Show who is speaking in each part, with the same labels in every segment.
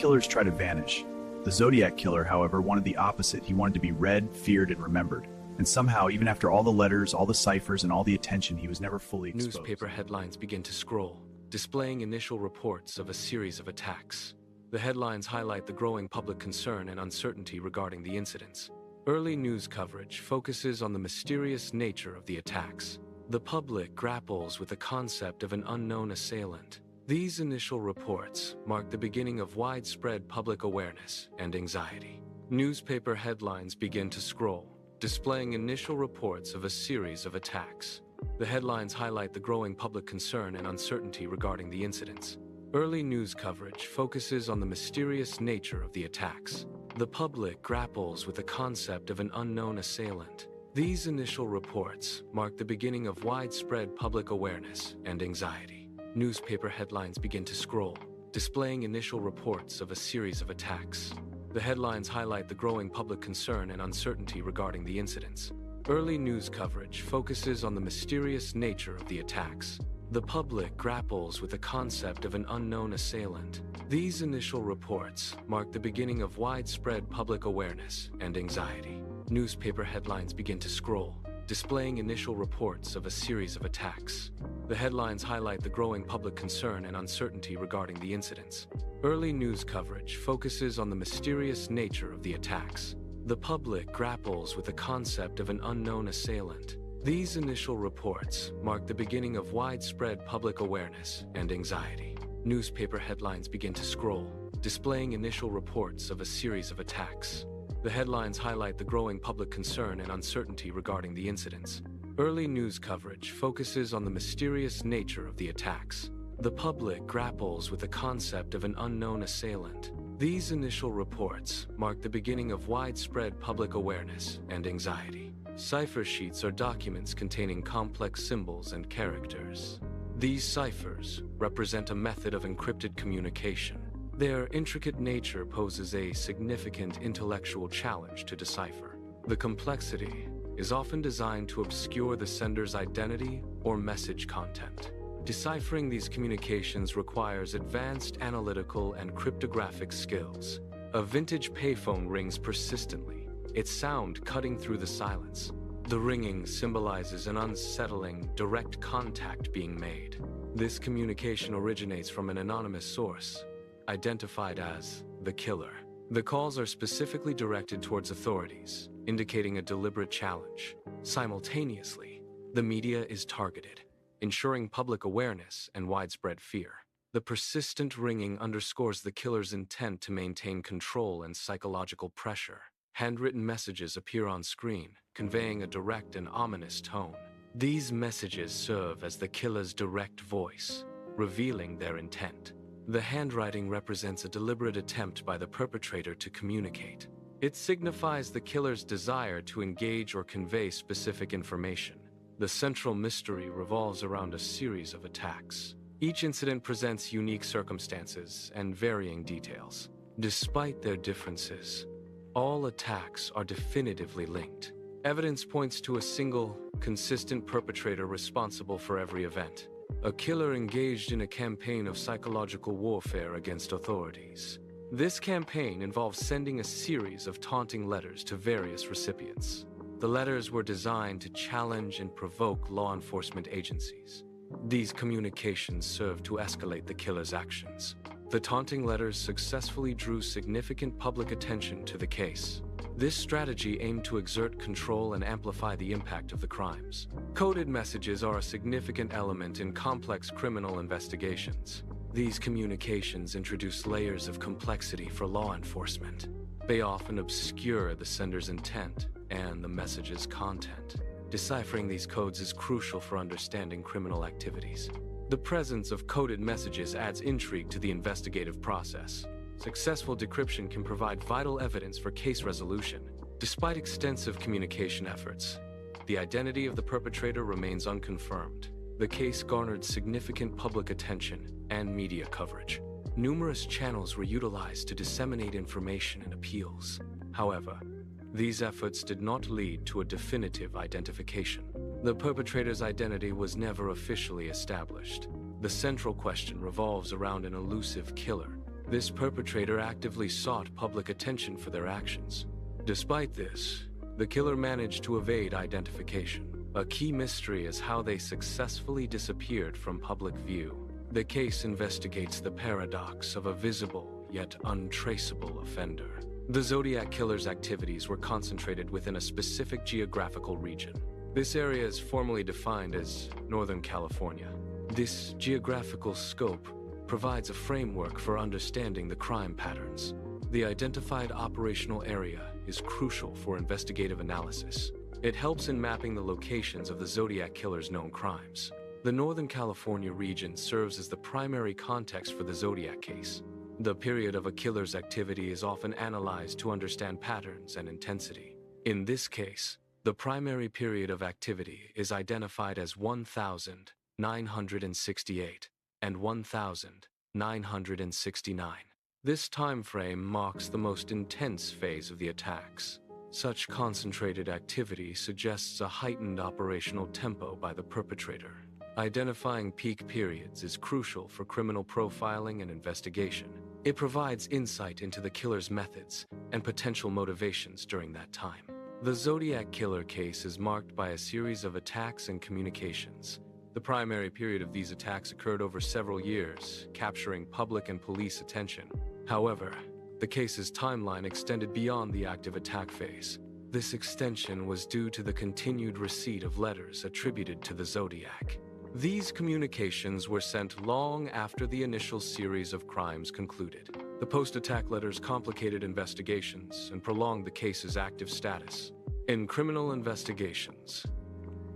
Speaker 1: killers try to vanish. The Zodiac Killer, however, wanted the opposite. He wanted to be read, feared, and remembered. And somehow, even after all the letters, all the ciphers, and all the attention, he was never fully exposed.
Speaker 2: Newspaper headlines begin to scroll, displaying initial reports of a series of attacks. The headlines highlight the growing public concern and uncertainty regarding the incidents. Early news coverage focuses on the mysterious nature of the attacks. The public grapples with the concept of an unknown assailant. These initial reports mark the beginning of widespread public awareness and anxiety. Newspaper headlines begin to scroll, displaying initial reports of a series of attacks. The headlines highlight the growing public concern and uncertainty regarding the incidents. Early news coverage focuses on the mysterious nature of the attacks. The public grapples with the concept of an unknown assailant. These initial reports mark the beginning of widespread public awareness and anxiety. Newspaper headlines begin to scroll, displaying initial reports of a series of attacks. The headlines highlight the growing public concern and uncertainty regarding the incidents. Early news coverage focuses on the mysterious nature of the attacks. The public grapples with the concept of an unknown assailant. These initial reports mark the beginning of widespread public awareness and anxiety. Newspaper headlines begin to scroll, displaying initial reports of a series of attacks. The headlines highlight the growing public concern and uncertainty regarding the incidents. Early news coverage focuses on the mysterious nature of the attacks. The public grapples with the concept of an unknown assailant. These initial reports mark the beginning of widespread public awareness and anxiety. Newspaper headlines begin to scroll, displaying initial reports of a series of attacks. The headlines highlight the growing public concern and uncertainty regarding the incidents. Early news coverage focuses on the mysterious nature of the attacks. The public grapples with the concept of an unknown assailant. These initial reports mark the beginning of widespread public awareness and anxiety. Cipher sheets are documents containing complex symbols and characters. These ciphers represent a method of encrypted communication. Their intricate nature poses a significant intellectual challenge to decipher. The complexity is often designed to obscure the sender's identity or message content. Deciphering these communications requires advanced analytical and cryptographic skills. A vintage payphone rings persistently, its sound cutting through the silence. The ringing symbolizes an unsettling, direct contact being made. This communication originates from an anonymous source, identified as the killer. The calls are specifically directed towards authorities, indicating a deliberate challenge. Simultaneously, the media is targeted, ensuring public awareness and widespread fear. The persistent ringing underscores the killer's intent to maintain control and psychological pressure. Handwritten messages appear on screen, conveying a direct and ominous tone. These messages serve as the killer's direct voice, revealing their intent. The handwriting represents a deliberate attempt by the perpetrator to communicate. It signifies the killer's desire to engage or convey specific information. The central mystery revolves around a series of attacks. Each incident presents unique circumstances and varying details. Despite their differences, all attacks are definitively linked. Evidence points to a single, consistent perpetrator responsible for every event. A killer engaged in a campaign of psychological warfare against authorities. This campaign involves sending a series of taunting letters to various recipients. The letters were designed to challenge and provoke law enforcement agencies. These communications served to escalate the killer's actions. The taunting letters successfully drew significant public attention to the case. This strategy aimed to exert control and amplify the impact of the crimes. Coded messages are a significant element in complex criminal investigations. These communications introduce layers of complexity for law enforcement. They often obscure the sender's intent and the message's content. Deciphering these codes is crucial for understanding criminal activities. The presence of coded messages adds intrigue to the investigative process. Successful decryption can provide vital evidence for case resolution. Despite extensive communication efforts, the identity of the perpetrator remains unconfirmed. The case garnered significant public attention and media coverage. Numerous channels were utilized to disseminate information and appeals. However, these efforts did not lead to a definitive identification. The perpetrator's identity was never officially established. The central question revolves around an elusive killer, This perpetrator actively sought public attention for their actions. Despite this, the killer managed to evade identification. A key mystery is how they successfully disappeared from public view. The case investigates the paradox of a visible yet untraceable offender. The Zodiac Killer's activities were concentrated within a specific geographical region. This area is formally defined as Northern California. This geographical scope provides a framework for understanding the crime patterns. The identified operational area is crucial for investigative analysis. It helps in mapping the locations of the Zodiac Killer's known crimes. The Northern California region serves as the primary context for the Zodiac case. The period of a killer's activity is often analyzed to understand patterns and intensity. In this case, the primary period of activity is identified as 1968 and 1969. This time frame marks the most intense phase of the attacks. Such concentrated activity suggests a heightened operational tempo by the perpetrator. Identifying peak periods is crucial for criminal profiling and investigation. It provides insight into the killer's methods and potential motivations during that time. The Zodiac Killer case is marked by a series of attacks and communications. The primary period of these attacks occurred over several years, capturing public and police attention. However, the case's timeline extended beyond the active attack phase. This extension was due to the continued receipt of letters attributed to the Zodiac. These communications were sent long after the initial series of crimes concluded. The post-attack letters complicated investigations and prolonged the case's active status. In criminal investigations,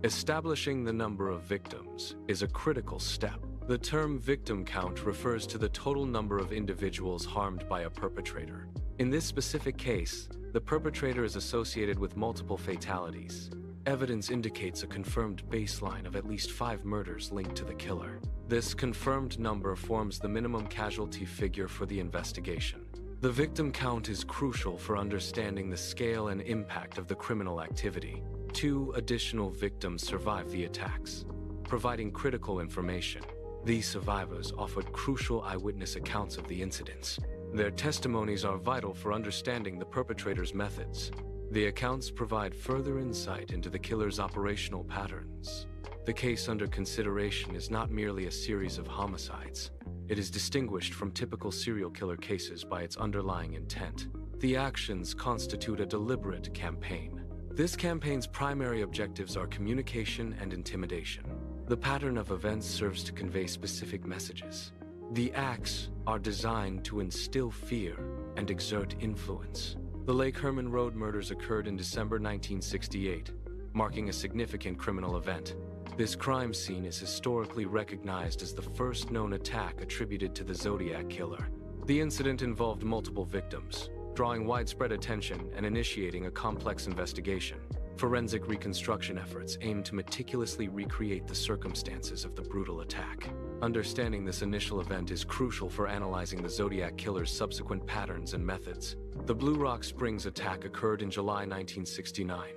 Speaker 2: establishing the number of victims is a critical step. The term victim count refers to the total number of individuals harmed by a perpetrator. In this specific case, the perpetrator is associated with multiple fatalities. Evidence indicates a confirmed baseline of at least 5 murders linked to the killer. This confirmed number forms the minimum casualty figure for the investigation. The victim count is crucial for understanding the scale and impact of the criminal activity. 2 additional victims survived the attacks, providing critical information. These survivors offered crucial eyewitness accounts of the incidents. Their testimonies are vital for understanding the perpetrator's methods. The accounts provide further insight into the killer's operational patterns. The case under consideration is not merely a series of homicides. It is distinguished from typical serial killer cases by its underlying intent. The actions constitute a deliberate campaign. This campaign's primary objectives are communication and intimidation. The pattern of events serves to convey specific messages. The acts are designed to instill fear and exert influence. The Lake Herman Road murders occurred in December 1968, marking a significant criminal event. This crime scene is historically recognized as the first known attack attributed to the Zodiac Killer. The incident involved multiple victims, drawing widespread attention and initiating a complex investigation. Forensic reconstruction efforts aim to meticulously recreate the circumstances of the brutal attack. Understanding this initial event is crucial for analyzing the Zodiac Killer's subsequent patterns and methods. The Blue Rock Springs attack occurred in July 1969,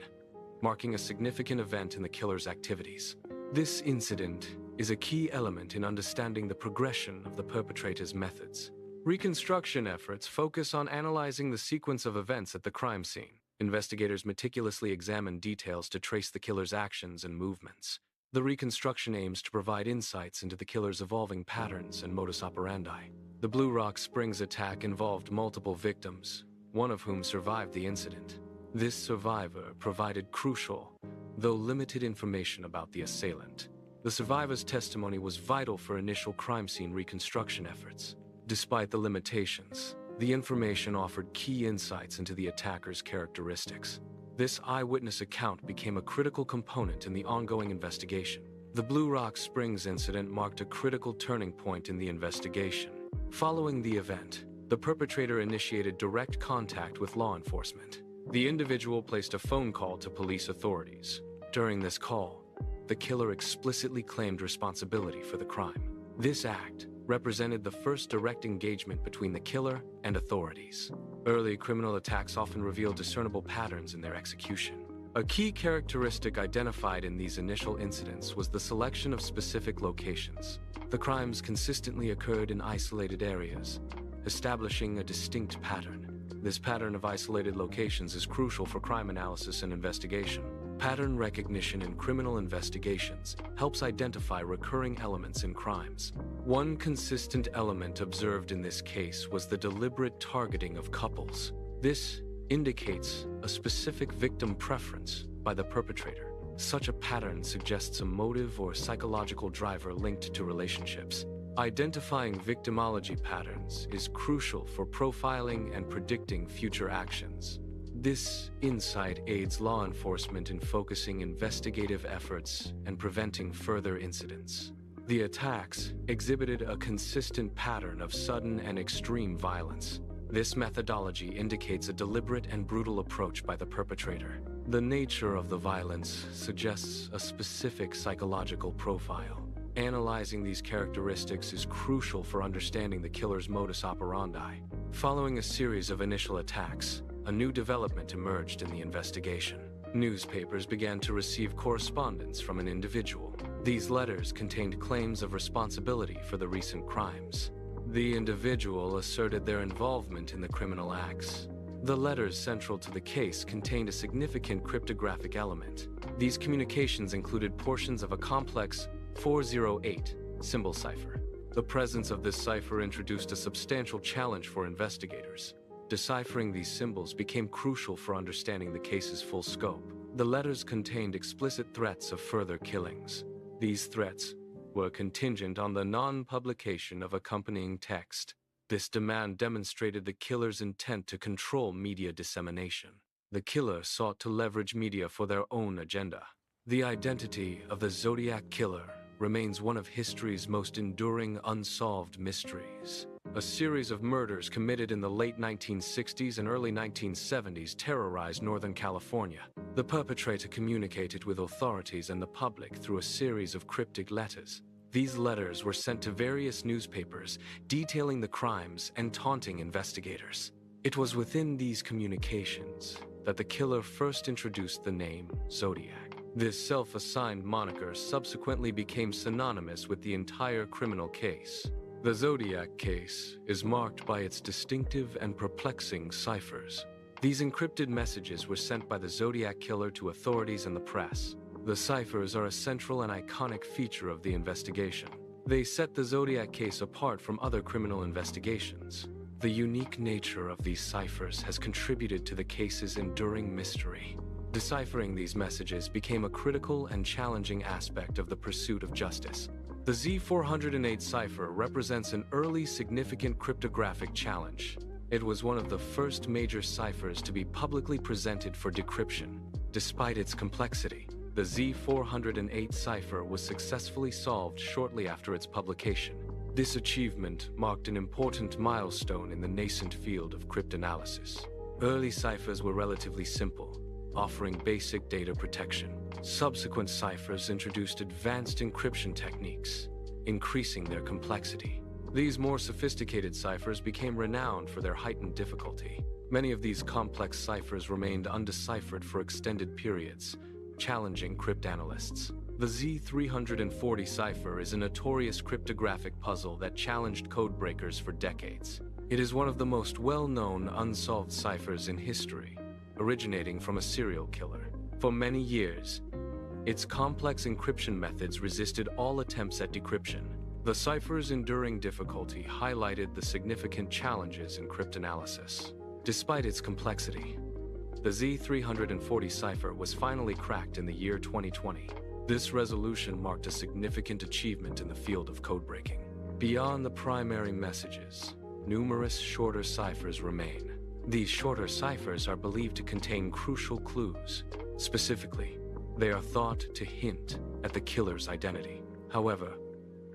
Speaker 2: marking a significant event in the killer's activities. This incident is a key element in understanding the progression of the perpetrator's methods. Reconstruction efforts focus on analyzing the sequence of events at the crime scene. Investigators meticulously examine details to trace the killer's actions and movements. The reconstruction aims to provide insights into the killer's evolving patterns and modus operandi. The Blue Rock Springs attack involved multiple victims, one of whom survived the incident. This survivor provided crucial, though limited information about the assailant. The survivor's testimony was vital for initial crime scene reconstruction efforts. Despite the limitations, the information offered key insights into the attacker's characteristics. This eyewitness account became a critical component in the ongoing investigation. The Blue Rock Springs incident marked a critical turning point in the investigation. Following the event, the perpetrator initiated direct contact with law enforcement. The individual placed a phone call to police authorities. During this call, the killer explicitly claimed responsibility for the crime. This act represented the first direct engagement between the killer and authorities. Early criminal attacks often reveal discernible patterns in their execution. A key characteristic identified in these initial incidents was the selection of specific locations. The crimes consistently occurred in isolated areas, establishing a distinct pattern. This pattern of isolated locations is crucial for crime analysis and investigation. Pattern recognition in criminal investigations helps identify recurring elements in crimes. One consistent element observed in this case was the deliberate targeting of couples. This indicates a specific victim preference by the perpetrator. Such a pattern suggests a motive or psychological driver linked to relationships. Identifying victimology patterns is crucial for profiling and predicting future actions. This insight aids law enforcement in focusing investigative efforts and preventing further incidents. The attacks exhibited a consistent pattern of sudden and extreme violence. This methodology indicates a deliberate and brutal approach by the perpetrator. The nature of the violence suggests a specific psychological profile. Analyzing these characteristics is crucial for understanding the killer's modus operandi. Following a series of initial attacks, a new development emerged in the investigation. Newspapers began to receive correspondence from an individual. These letters contained claims of responsibility for the recent crimes. The individual asserted their involvement in the criminal acts. The letters central to the case contained a significant cryptographic element. These communications included portions of a complex 408 symbol cipher. The presence of this cipher introduced a substantial challenge for investigators. Deciphering these symbols became crucial for understanding the case's full scope. The letters contained explicit threats of further killings. These threats were contingent on the non-publication of accompanying text. This demand demonstrated the killer's intent to control media dissemination. The killer sought to leverage media for their own agenda. The identity of the Zodiac Killer remains one of history's most enduring unsolved mysteries. A series of murders committed in the late 1960s and early 1970s terrorized Northern California. The perpetrator communicated with authorities and the public through a series of cryptic letters. These letters were sent to various newspapers, detailing the crimes and taunting investigators. It was within these communications that the killer first introduced the name Zodiac. This self-assigned moniker subsequently became synonymous with the entire criminal case. The Zodiac case is marked by its distinctive and perplexing ciphers. These encrypted messages were sent by the Zodiac Killer to authorities and the press. The ciphers are a central and iconic feature of the investigation. They set the Zodiac case apart from other criminal investigations. The unique nature of these ciphers has contributed to the case's enduring mystery. Deciphering these messages became a critical and challenging aspect of the pursuit of justice. The Z408 cipher represents an early significant cryptographic challenge. It was one of the first major ciphers to be publicly presented for decryption. Despite its complexity, the Z408 cipher was successfully solved shortly after its publication. This achievement marked an important milestone in the nascent field of cryptanalysis. Early ciphers were relatively simple, offering basic data protection. Subsequent ciphers introduced advanced encryption techniques, increasing their complexity. These more sophisticated ciphers became renowned for their heightened difficulty. Many of these complex ciphers remained undeciphered for extended periods, challenging cryptanalysts. The Z340 cipher is a notorious cryptographic puzzle that challenged codebreakers for decades. It is one of the most well-known unsolved ciphers in history, originating from a serial killer. For many years, its complex encryption methods resisted all attempts at decryption. The cipher's enduring difficulty highlighted the significant challenges in cryptanalysis. Despite its complexity, the Z340 cipher was finally cracked in the year 2020. This resolution marked a significant achievement in the field of codebreaking. Beyond the primary messages, numerous shorter ciphers remain. These shorter ciphers are believed to contain crucial clues. Specifically, they are thought to hint at the killer's identity. However,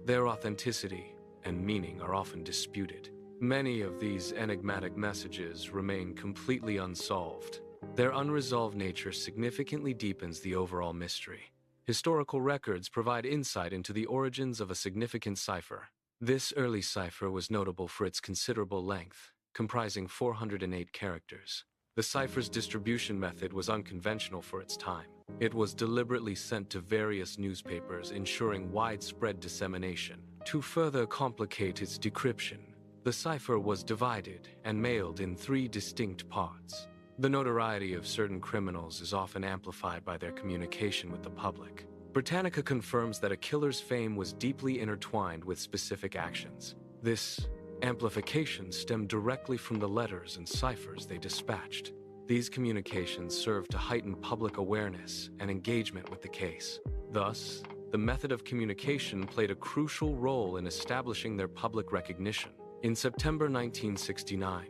Speaker 2: their authenticity and meaning are often disputed. Many of these enigmatic messages remain completely unsolved. Their unresolved nature significantly deepens the overall mystery. Historical records provide insight into the origins of a significant cipher. This early cipher was notable for its considerable length, comprising 408 characters. The cipher's distribution method was unconventional for its time. It was deliberately sent to various newspapers, ensuring widespread dissemination. To further complicate its decryption, The cipher was divided and mailed in 3 distinct parts. The notoriety of certain criminals is often amplified by their communication with the public. Britannica confirms that a killer's fame was deeply intertwined with specific actions. This amplification stemmed directly from the letters and ciphers they dispatched. These communications served to heighten public awareness and engagement with the case. Thus, the method of communication played a crucial role in establishing their public recognition. In September 1969,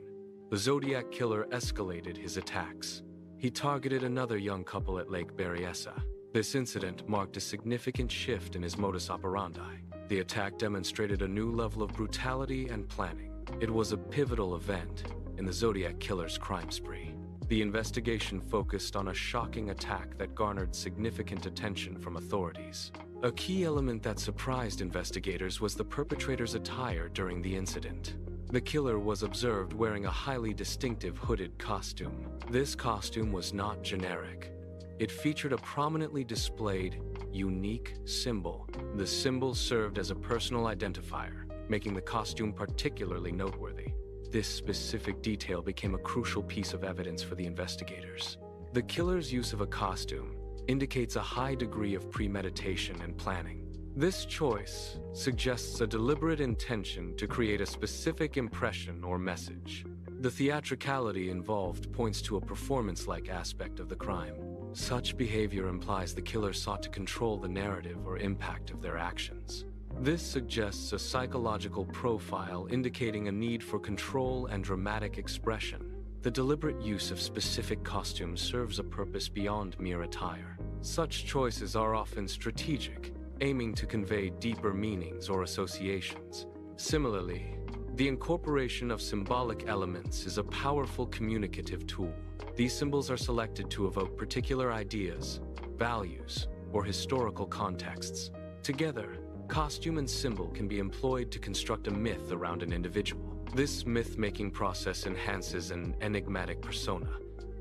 Speaker 2: the Zodiac Killer escalated his attacks. He targeted another young couple at Lake Berryessa. This incident marked a significant shift in his modus operandi. The attack demonstrated a new level of brutality and planning. It was a pivotal event in the Zodiac Killer's crime spree. The investigation focused on a shocking attack that garnered significant attention from authorities. A key element that surprised investigators was the perpetrator's attire during the incident. The killer was observed wearing a highly distinctive hooded costume. This costume was not generic. It featured a prominently displayed, unique symbol. The symbol served as a personal identifier, making the costume particularly noteworthy. This specific detail became a crucial piece of evidence for the investigators. The killer's use of a costume indicates a high degree of premeditation and planning. This choice suggests a deliberate intention to create a specific impression or message. The theatricality involved points to a performance-like aspect of the crime. Such behavior implies the killer sought to control the narrative or impact of their actions. This suggests a psychological profile indicating a need for control and dramatic expression. The deliberate use of specific costumes serves a purpose beyond mere attire. Such choices are often strategic, aiming to convey deeper meanings or associations. Similarly, the incorporation of symbolic elements is a powerful communicative tool. These symbols are selected to evoke particular ideas, values, or historical contexts. Together, costume and symbol can be employed to construct a myth around an individual. This myth-making process enhances an enigmatic persona,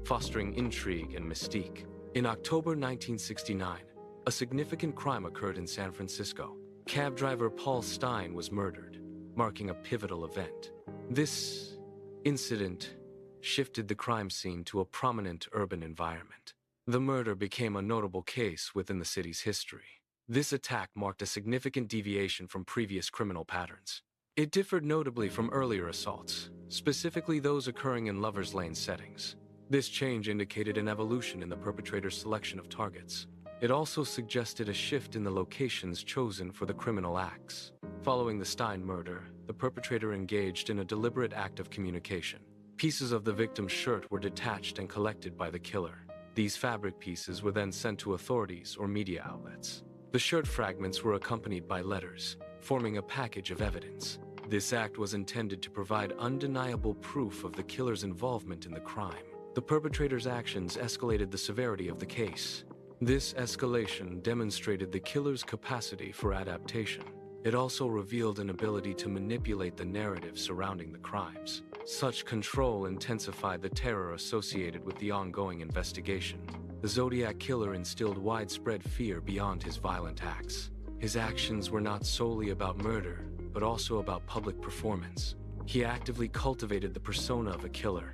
Speaker 2: fostering intrigue and mystique. In October 1969, a significant crime occurred in San Francisco. Cab driver Paul Stine was murdered, marking a pivotal event. This incident shifted the crime scene to a prominent urban environment. The murder became a notable case within the city's history. This attack marked a significant deviation from previous criminal patterns. It differed notably from earlier assaults, specifically those occurring in lovers' lane settings. This change indicated an evolution in the perpetrator's selection of targets. It also suggested a shift in the locations chosen for the criminal acts. Following the Stine murder, the perpetrator engaged in a deliberate act of communication. Pieces of the victim's shirt were detached and collected by the killer. These fabric pieces were then sent to authorities or media outlets. The shirt fragments were accompanied by letters, forming a package of evidence. This act was intended to provide undeniable proof of the killer's involvement in the crime. The perpetrator's actions escalated the severity of the case. This escalation demonstrated the killer's capacity for adaptation. It also revealed an ability to manipulate the narrative surrounding the crimes. Such control intensified the terror associated with the ongoing investigation. The Zodiac Killer instilled widespread fear beyond his violent acts. His actions were not solely about murder, but also about public performance. He actively cultivated the persona of a killer,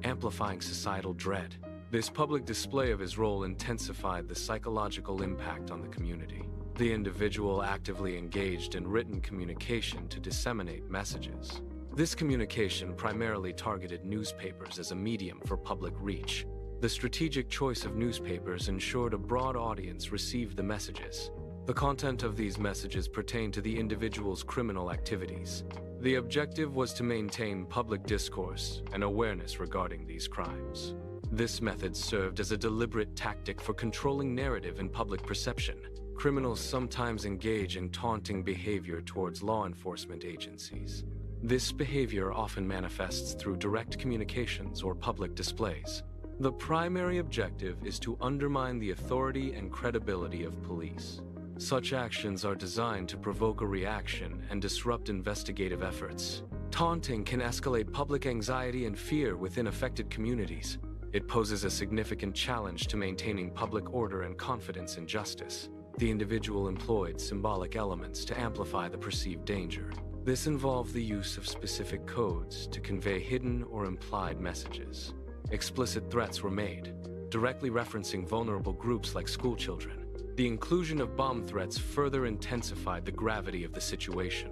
Speaker 2: amplifying societal dread. This public display of his role intensified the psychological impact on the community. The individual actively engaged in written communication to disseminate messages. This communication primarily targeted newspapers as a medium for public reach. The strategic choice of newspapers ensured a broad audience received the messages. The content of these messages pertained to the individual's criminal activities. The objective was to maintain public discourse and awareness regarding these crimes. This method served as a deliberate tactic for controlling narrative and public perception. Criminals sometimes engage in taunting behavior towards law enforcement agencies. This behavior often manifests through direct communications or public displays. The primary objective is to undermine the authority and credibility of police. Such actions are designed to provoke a reaction and disrupt investigative efforts. Taunting can escalate public anxiety and fear within affected communities. It poses a significant challenge to maintaining public order and confidence in justice. The individual employed symbolic elements to amplify the perceived danger. This involved the use of specific codes to convey hidden or implied messages. Explicit threats were made, directly referencing vulnerable groups like schoolchildren. The inclusion of bomb threats further intensified the gravity of the situation.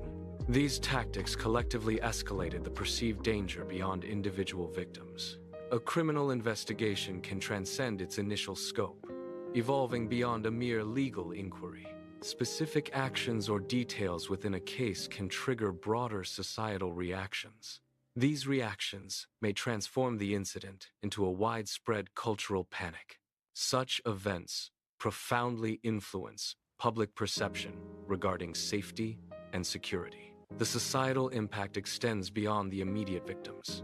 Speaker 2: These tactics collectively escalated the perceived danger beyond individual victims. A criminal investigation can transcend its initial scope, evolving beyond a mere legal inquiry. Specific actions or details within a case can trigger broader societal reactions. These reactions may transform the incident into a widespread cultural panic. Such events profoundly influence public perception regarding safety and security. The societal impact extends beyond the immediate victims,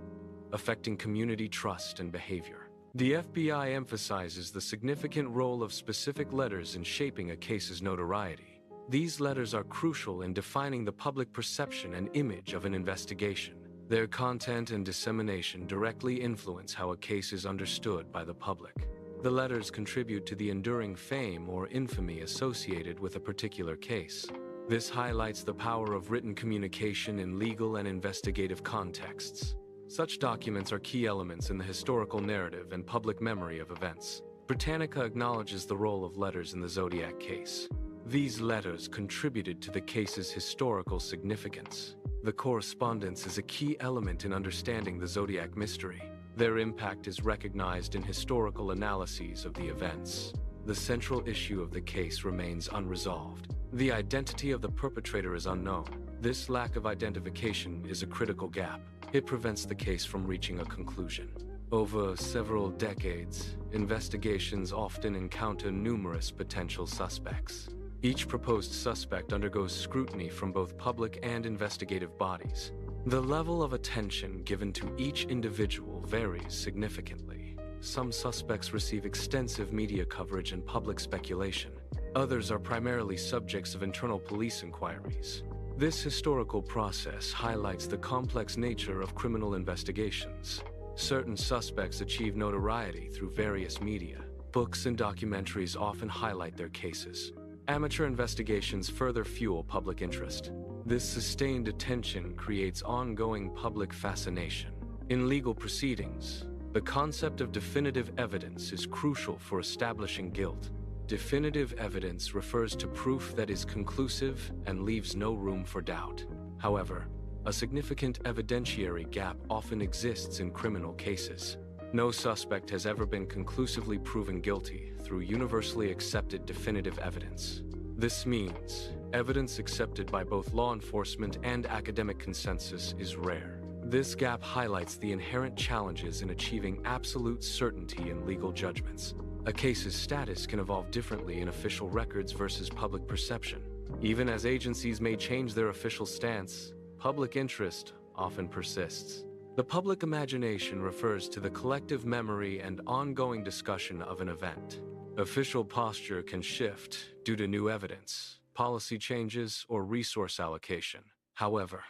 Speaker 2: affecting community trust and behavior. The FBI emphasizes the significant role of specific letters in shaping a case's notoriety. These letters are crucial in defining the public perception and image of an investigation. Their content and dissemination directly influence how a case is understood by the public. The letters contribute to the enduring fame or infamy associated with a particular case. This highlights the power of written communication in legal and investigative contexts. Such documents are key elements in the historical narrative and public memory of events. Britannica acknowledges the role of letters in the Zodiac case. These letters contributed to the case's historical significance. The correspondence is a key element in understanding the Zodiac mystery. Their impact is recognized in historical analyses of the events. The central issue of the case remains unresolved. The identity of the perpetrator is unknown. This lack of identification is a critical gap. It prevents the case from reaching a conclusion. Over several decades, investigations often encounter numerous potential suspects. Each proposed suspect undergoes scrutiny from both public and investigative bodies. The level of attention given to each individual varies significantly. Some suspects receive extensive media coverage and public speculation. Others are primarily subjects of internal police inquiries. This historical process highlights the complex nature of criminal investigations. Certain suspects achieve notoriety through various media. Books and documentaries often highlight their cases. Amateur investigations further fuel public interest. This sustained attention creates ongoing public fascination. In legal proceedings, the concept of definitive evidence is crucial for establishing guilt. Definitive evidence refers to proof that is conclusive and leaves no room for doubt. However, a significant evidentiary gap often exists in criminal cases. No suspect has ever been conclusively proven guilty through universally accepted definitive evidence. This means evidence accepted by both law enforcement and academic consensus is rare. This gap highlights the inherent challenges in achieving absolute certainty in legal judgments. A case's status can evolve differently in official records versus public perception. Even as agencies may change their official stance, public interest often persists. The public imagination refers to the collective memory and ongoing discussion of an event. Official posture can shift due to new evidence, policy changes, or resource allocation. However,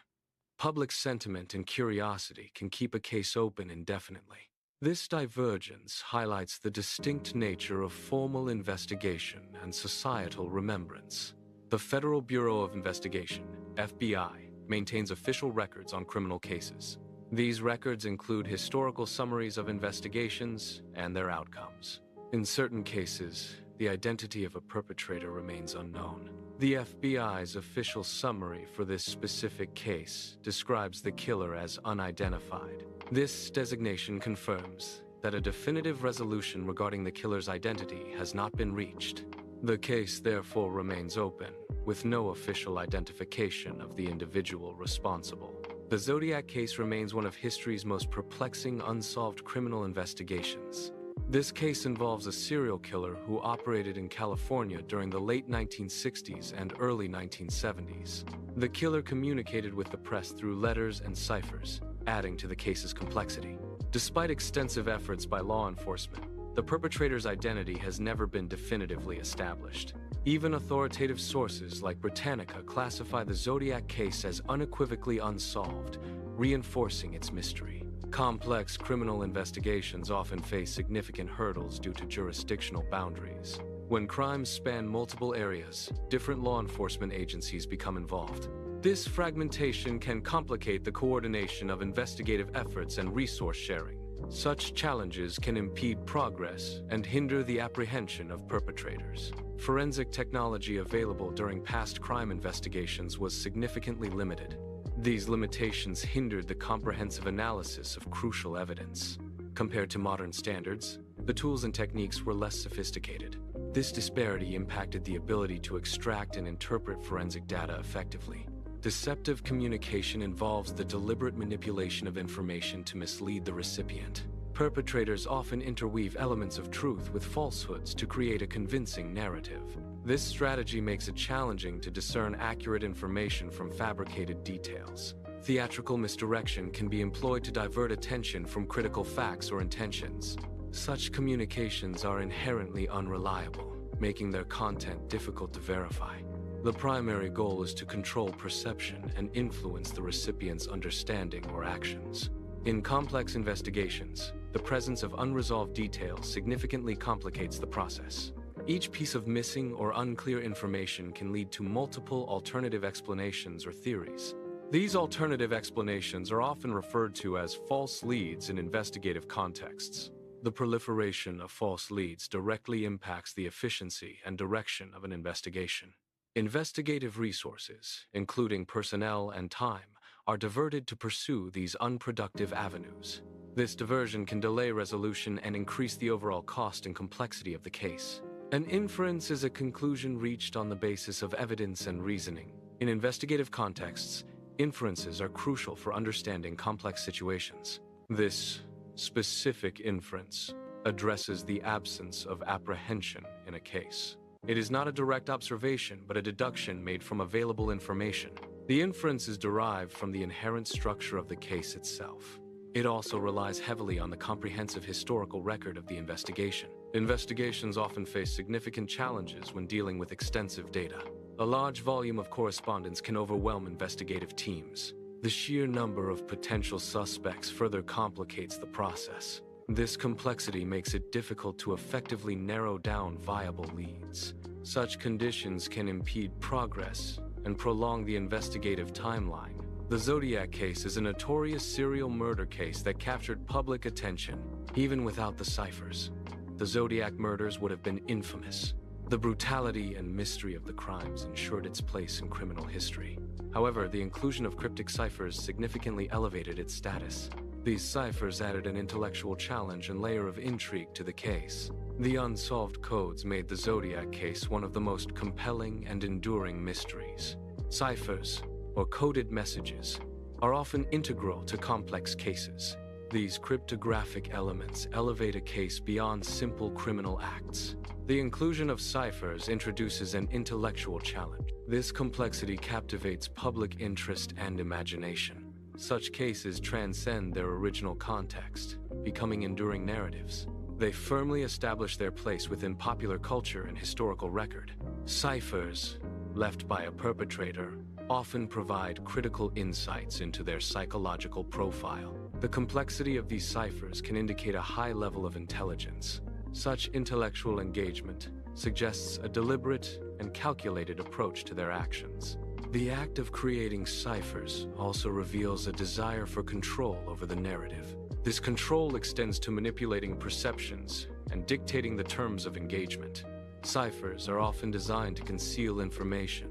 Speaker 2: public sentiment and curiosity can keep a case open indefinitely. This divergence highlights the distinct nature of formal investigation and societal remembrance. The Federal Bureau of Investigation, FBI, maintains official records on criminal cases. These records include historical summaries of investigations and their outcomes. In certain cases, the identity of a perpetrator remains unknown. The FBI's official summary for this specific case describes the killer as unidentified. This designation confirms that a definitive resolution regarding the killer's identity has not been reached. The case therefore remains open, with no official identification of the individual responsible. The Zodiac case remains one of history's most perplexing unsolved criminal investigations. This case involves a serial killer who operated in California during the late 1960s and early 1970s. The killer communicated with the press through letters and ciphers, adding to the case's complexity. Despite extensive efforts by law enforcement, the perpetrator's identity has never been definitively established. Even authoritative sources like Britannica classify the Zodiac case as unequivocally unsolved, reinforcing its mystery. Complex criminal investigations often face significant hurdles due to jurisdictional boundaries. When crimes span multiple areas, different law enforcement agencies become involved. This fragmentation can complicate the coordination of investigative efforts and resource sharing. Such challenges can impede progress and hinder the apprehension of perpetrators. Forensic technology available during past crime investigations was significantly limited. These limitations hindered the comprehensive analysis of crucial evidence. Compared to modern standards, the tools and techniques were less sophisticated. This disparity impacted the ability to extract and interpret forensic data effectively. Deceptive communication involves the deliberate manipulation of information to mislead the recipient. Perpetrators often interweave elements of truth with falsehoods to create a convincing narrative. This strategy makes it challenging to discern accurate information from fabricated details. Theatrical misdirection can be employed to divert attention from critical facts or intentions. Such communications are inherently unreliable, making their content difficult to verify. The primary goal is to control perception and influence the recipient's understanding or actions. In complex investigations, the presence of unresolved details significantly complicates the process. Each piece of missing or unclear information can lead to multiple alternative explanations or theories. These alternative explanations are often referred to as false leads in investigative contexts. The proliferation of false leads directly impacts the efficiency and direction of an investigation. Investigative resources, including personnel and time, are diverted to pursue these unproductive avenues. This diversion can delay resolution and increase the overall cost and complexity of the case. An inference is a conclusion reached on the basis of evidence and reasoning. In investigative contexts, inferences are crucial for understanding complex situations. This specific inference addresses the absence of apprehension in a case. It is not a direct observation, but a deduction made from available information. The inference is derived from the inherent structure of the case itself. It also relies heavily on the comprehensive historical record of the investigation. Investigations often face significant challenges when dealing with extensive data. A large volume of correspondence can overwhelm investigative teams. The sheer number of potential suspects further complicates the process. This complexity makes it difficult to effectively narrow down viable leads. Such conditions can impede progress and prolong the investigative timeline. The Zodiac case is a notorious serial murder case that captured public attention, even without the ciphers. The Zodiac murders would have been infamous. The brutality and mystery of the crimes ensured its place in criminal history. However, the inclusion of cryptic ciphers significantly elevated its status. These ciphers added an intellectual challenge and layer of intrigue to the case. The unsolved codes made the Zodiac case one of the most compelling and enduring mysteries. Ciphers, or coded messages, are often integral to complex cases. These cryptographic elements elevate a case beyond simple criminal acts. The inclusion of ciphers introduces an intellectual challenge. This complexity captivates public interest and imagination. Such cases transcend their original context, becoming enduring narratives. They firmly establish their place within popular culture and historical record. Ciphers, left by a perpetrator, often provide critical insights into their psychological profile. The complexity of these ciphers can indicate a high level of intelligence. Such intellectual engagement suggests a deliberate and calculated approach to their actions. The act of creating ciphers also reveals a desire for control over the narrative. This control extends to manipulating perceptions and dictating the terms of engagement. Ciphers are often designed to conceal information,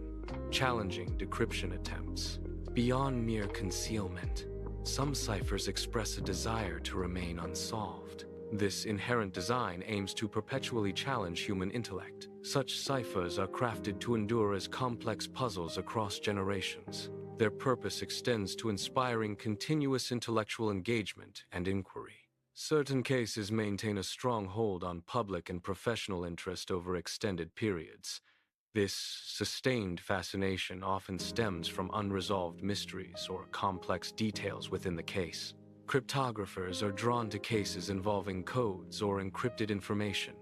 Speaker 2: challenging decryption attempts. Beyond mere concealment, some ciphers express a desire to remain unsolved. This inherent design aims to perpetually challenge human intellect. Such ciphers are crafted to endure as complex puzzles across generations. Their purpose extends to inspiring continuous intellectual engagement and inquiry. Certain cases maintain a strong hold on public and professional interest over extended periods. This sustained fascination often stems from unresolved mysteries or complex details within the case. Cryptographers are drawn to cases involving codes or encrypted information,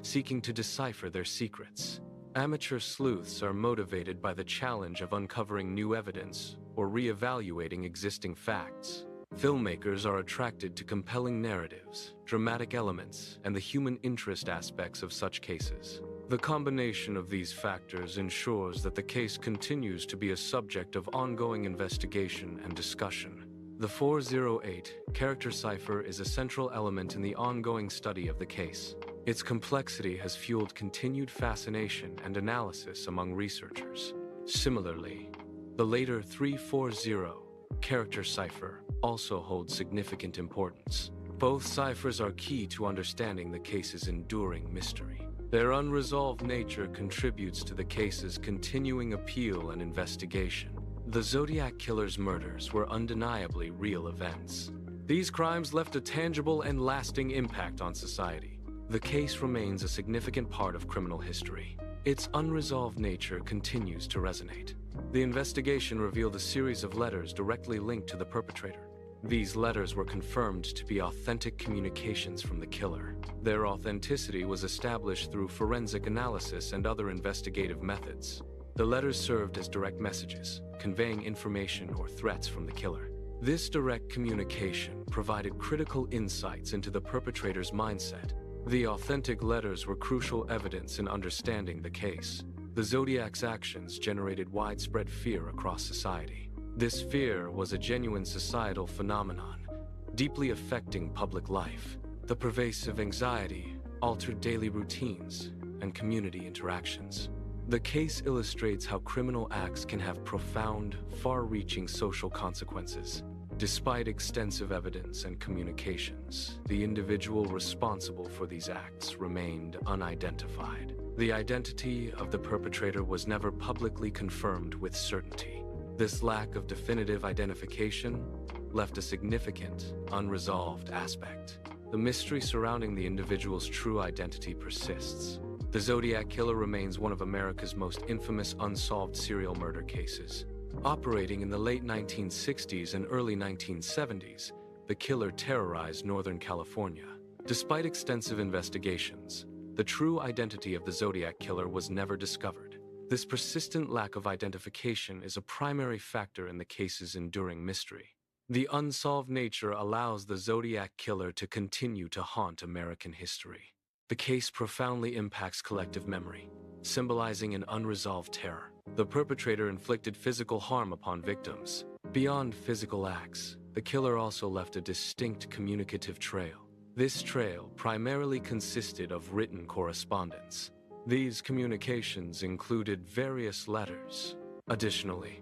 Speaker 2: seeking to decipher their secrets. Amateur sleuths are motivated by the challenge of uncovering new evidence or re-evaluating existing facts. Filmmakers are attracted to compelling narratives, dramatic elements, and the human interest aspects of such cases. The combination of these factors ensures that the case continues to be a subject of ongoing investigation and discussion. The 408 character cipher is a central element in the ongoing study of the case. Its complexity has fueled continued fascination and analysis among researchers. Similarly, the later 340 character cipher also holds significant importance. Both ciphers are key to understanding the case's enduring mystery. Their unresolved nature contributes to the case's continuing appeal and investigation. The Zodiac Killer's murders were undeniably real events. These crimes left a tangible and lasting impact on society. The case remains a significant part of criminal history. Its unresolved nature continues to resonate. The investigation revealed a series of letters directly linked to the perpetrator. These letters were confirmed to be authentic communications from the killer. Their authenticity was established through forensic analysis and other investigative methods. The letters served as direct messages, conveying information or threats from the killer. This direct communication provided critical insights into the perpetrator's mindset. The authentic letters were crucial evidence in understanding the case. The Zodiac's actions generated widespread fear across society. This fear was a genuine societal phenomenon, deeply affecting public life. The pervasive anxiety altered daily routines and community interactions. The case illustrates how criminal acts can have profound, far-reaching social consequences. Despite extensive evidence and communications, the individual responsible for these acts remained unidentified. The identity of the perpetrator was never publicly confirmed with certainty. This lack of definitive identification left a significant, unresolved aspect. The mystery surrounding the individual's true identity persists. The Zodiac Killer remains one of America's most infamous unsolved serial murder cases. Operating in the late 1960s and early 1970s, the killer terrorized Northern California. Despite extensive investigations, the true identity of the Zodiac Killer was never discovered. This persistent lack of identification is a primary factor in the case's enduring mystery. The unsolved nature allows the Zodiac Killer to continue to haunt American history. The case profoundly impacts collective memory, symbolizing an unresolved terror. The perpetrator inflicted physical harm upon victims. Beyond physical acts, the killer also left a distinct communicative trail. This trail primarily consisted of written correspondence. These communications included various letters. Additionally,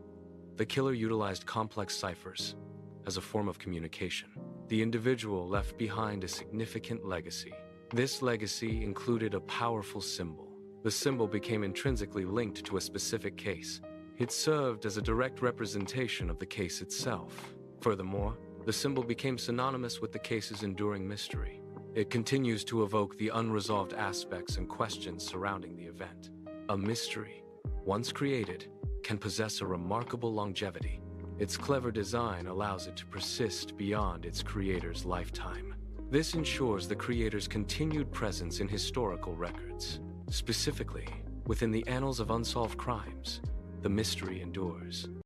Speaker 2: the killer utilized complex ciphers as a form of communication. The individual left behind a significant legacy. This legacy included a powerful symbol. The symbol became intrinsically linked to a specific case. It served as a direct representation of the case itself. Furthermore, the symbol became synonymous with the case's enduring mystery. It continues to evoke the unresolved aspects and questions surrounding the event. A mystery, once created, can possess a remarkable longevity. Its clever design allows it to persist beyond its creator's lifetime. This ensures the creator's continued presence in historical records. Specifically, within the annals of unsolved crimes, the mystery endures.